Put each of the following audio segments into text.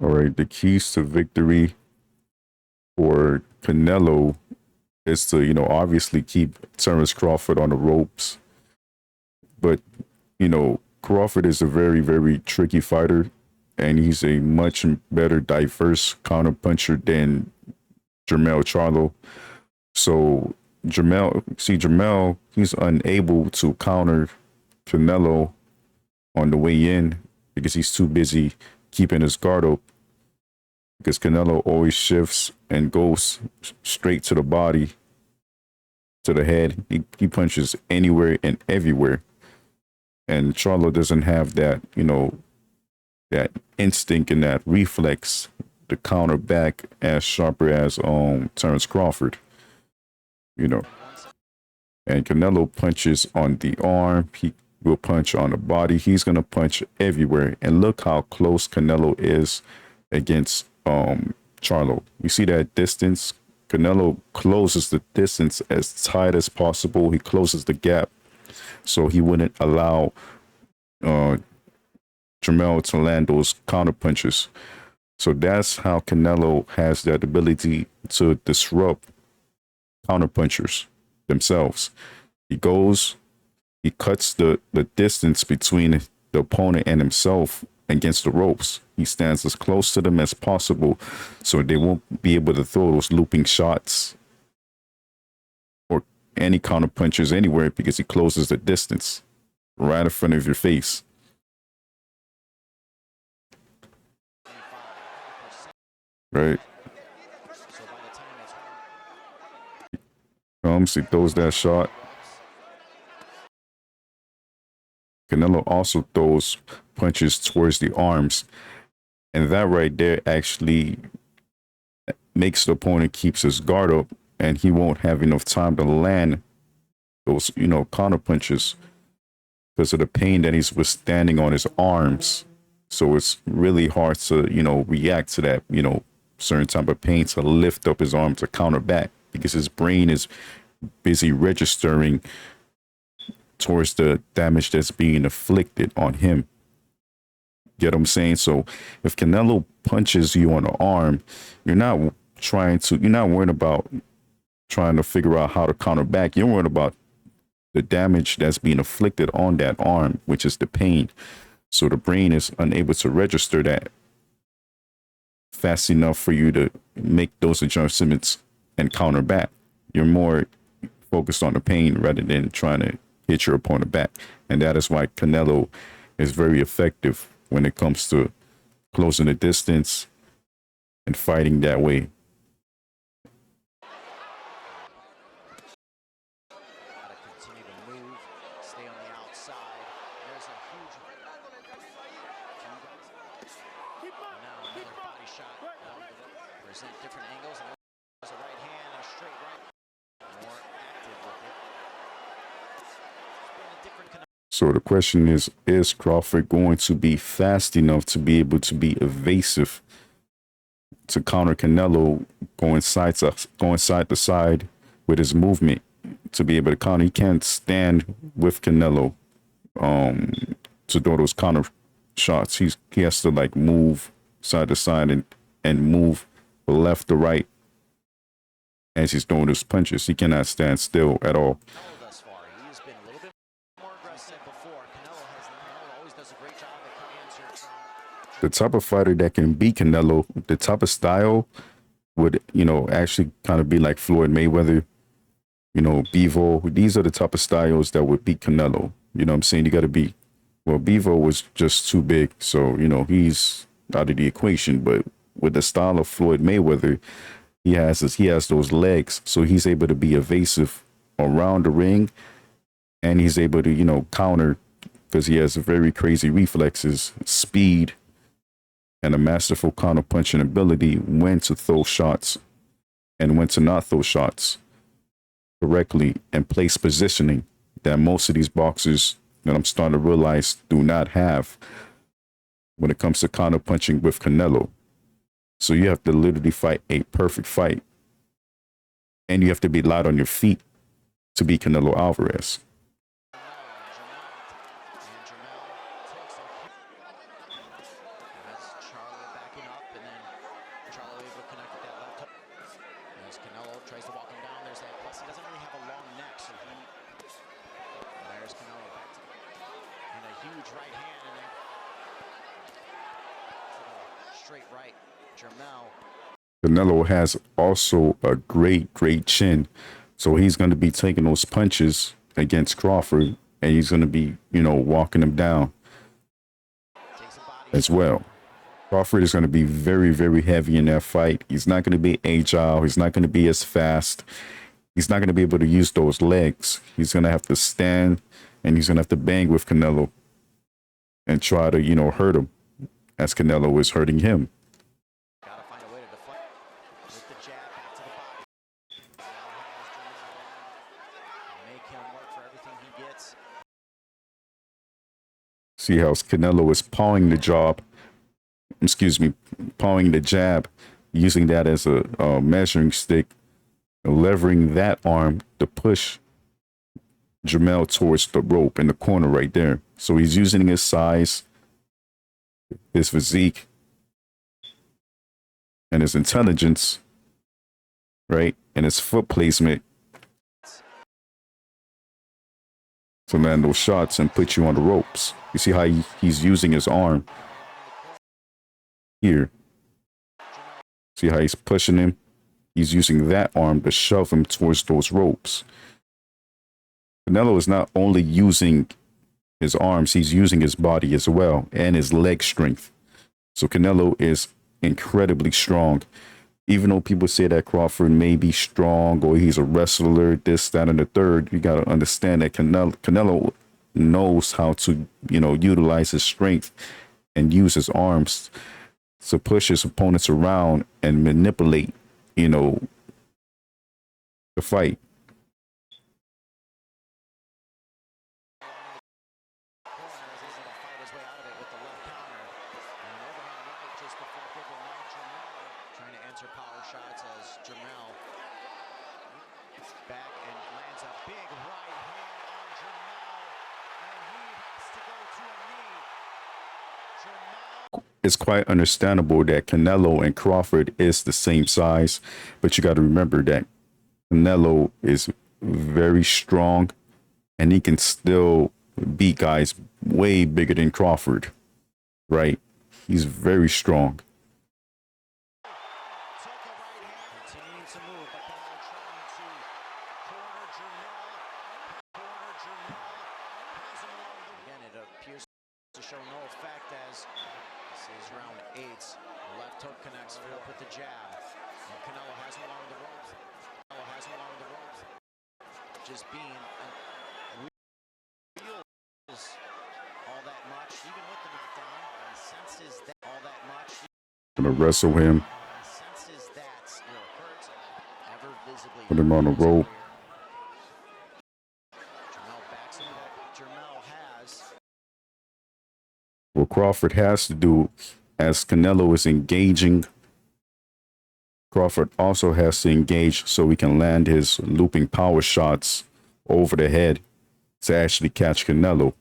All right, the keys to victory for Canelo is to, obviously keep Terence Crawford on the ropes. But, Crawford is a very, very tricky fighter, and he's a much better diverse counterpuncher than Jermell Charlo. So Jermell, he's unable to counter Canelo on the way in because he's too busy keeping his guard up. Because Canelo always shifts and goes straight to the body, to the head. He punches anywhere and everywhere. And Charlo doesn't have that, that instinct and that reflex to counter back as sharper as Terence Crawford, you know. And Canelo punches on the arm. He will punch on the body. He's gonna punch everywhere. And look how close Canelo is against Charlo. You see that distance? Canelo closes the distance as tight as possible. He closes the gap so he wouldn't allow Jermell to land those counter punches. So that's how Canelo has that ability to disrupt counter punchers themselves. He goes, he cuts the distance between the opponent and himself against the ropes. He stands as close to them as possible so they won't be able to throw those looping shots or any counter punches anywhere because he closes the distance right in front of your face. Right? Comes, he throws that shot. Canelo also throws punches towards the arms. And that right there actually makes the opponent keeps his guard up and he won't have enough time to land those, counter punches because of the pain that he's withstanding on his arms. So it's really hard to, react to that, certain type of pain to lift up his arm to counter back because his brain is busy registering towards the damage that's being inflicted on him. Get what I'm saying? So if Canelo punches you on the arm, you're not worried about trying to figure out how to counter back. You're worried about the damage that's being inflicted on that arm, which is the pain. So the brain is unable to register that fast enough for you to make those adjustments and counter back. You're more focused on the pain rather than trying to hit your opponent back. And that is why Canelo is very effective when it comes to closing the distance and fighting that way. So the question is Crawford going to be fast enough to be able to be evasive to counter Canelo going side to side with his movement to be able to counter? He can't stand with Canelo to throw those counter shots. He has to like move side to side and move left to right as he's throwing his punches. He cannot stand still at all. The type of fighter that can beat Canelo, the type of style would, actually kind of be like Floyd Mayweather, Bevo. These are the type of styles that would beat Canelo. You know what I'm saying? You got to be, well, Bevo was just too big. So, he's out of the equation. But with the style of Floyd Mayweather, he has those legs. So he's able to be evasive around the ring and he's able to, counter because he has very crazy reflexes, speed, and a masterful counter punching ability when to throw shots and when to not throw shots correctly and place positioning that most of these boxers that I'm starting to realize do not have when it comes to counter punching with Canelo. So you have to literally fight a perfect fight and you have to be light on your feet to beat Canelo Alvarez. right hand and then straight right. Jermell. Canelo has also a great chin. So he's going to be taking those punches against Crawford, and he's going to be, walking him down as well. Crawford is going to be very heavy in that fight. He's not going to be agile. He's not going to be as fast. He's not going to be able to use those legs. He's going to have to stand, and he's going to have to bang with Canelo and try to, hurt him as Canelo is hurting him. Gotta find a way to deflect with the jab back to the body. Make him work for everything he gets. See how Canelo is pawing the jab, using that as a measuring stick, levering that arm to push Jermell towards the rope in the corner right there. So he's using his size, his physique, and his intelligence, right? And his foot placement to land those shots and put you on the ropes. You see how he's using his arm here. See how he's pushing him? He's using that arm to shove him towards those ropes. Canelo is not only using his arms, he's using his body as well and his leg strength. So Canelo is incredibly strong. Even though people say that Crawford may be strong or he's a wrestler, this, that, and the third, you got to understand that Canelo knows how to, utilize his strength and use his arms to push his opponents around and manipulate, the fight. Trying to answer power shots as Jermell back and lands a big right hand on Jermell, and he has to go to a knee. Jermell. It's quite understandable that Canelo and Crawford is the same size, but you got to remember that Canelo is very strong and he can still beat guys way bigger than Crawford, right? He's very strong. Continuing to move, but Canelo trying to corner Jermell. Has him along the again, it appears to show no effect as this is round 8. The left hook connects with the jab. And Canelo has him along the ropes. Just being real all that much, even with the knockdown. He senses that all that much. Gonna wrestle him. Senses that hurts ever visibly. Put him on the rope. Jermell backs him up. Jermell has. What Crawford has to do, as Canelo is engaging, Crawford also has to engage so he can land his looping power shots over the head to actually catch Canelo.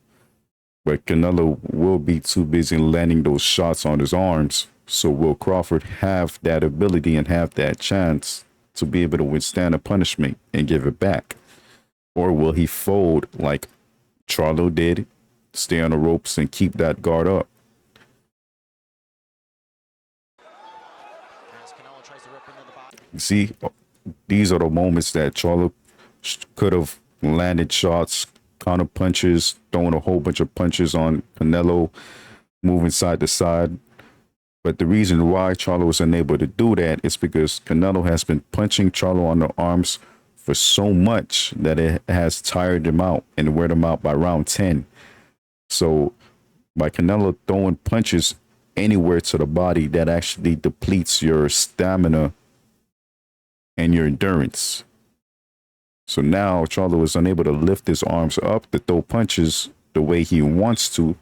But Canelo will be too busy landing those shots on his arms. So will Crawford have that ability and have that chance to be able to withstand a punishment and give it back? Or will he fold like Charlo did, stay on the ropes and keep that guard up? You see, these are the moments that Charlo could have landed shots, counter punches, throwing a whole bunch of punches on Canelo, moving side to side. But the reason why Charlo was unable to do that is because Canelo has been punching Charlo on the arms for so much that it has tired him out and wear him out by round 10. So by Canelo throwing punches anywhere to the body, that actually depletes your stamina and your endurance. So now Charlo is unable to lift his arms up to throw punches the way he wants to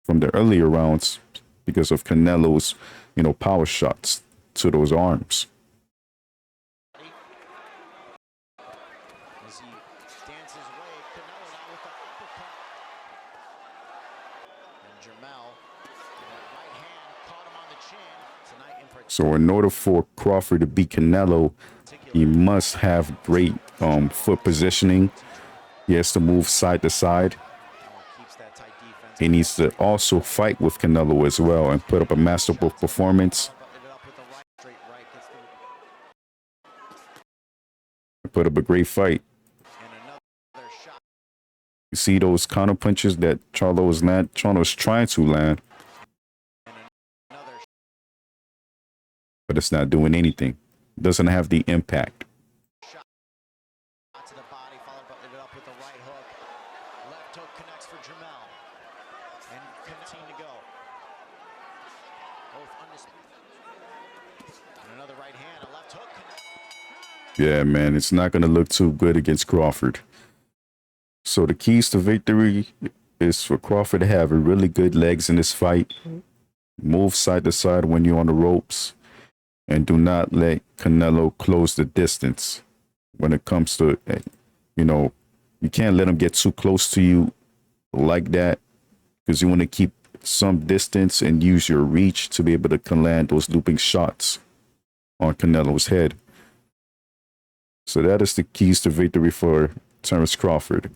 from the earlier rounds because of Canelo's, power shots to those arms. As he dances away, Canelo now with the uppercut. And Jermell, right hand caught him on the chin. Tonight in particular. So in order for Crawford to beat Canelo, he must have great foot positioning. He has to move side to side. Keeps that tight defense. he needs to also fight with Canelo as well and put up a masterful performance. Put up a great fight. You see those counter punches that Charlo was trying to land, but it's not doing anything. It doesn't have the impact. To the body, followed up with the right hook. Left hook connects for Jamel. And 15 to go. Both undisputed. And another right hand, a left hook connects. Yeah, man, it's not going to look too good against Crawford. So the keys to victory is for Crawford to have really good legs in this fight. Move side to side when you're on the ropes. And do not let Canelo close the distance when it comes to, you can't let him get too close to you like that, because you want to keep some distance and use your reach to be able to land those looping shots on Canelo's head. So that is the keys to victory for Terence Crawford.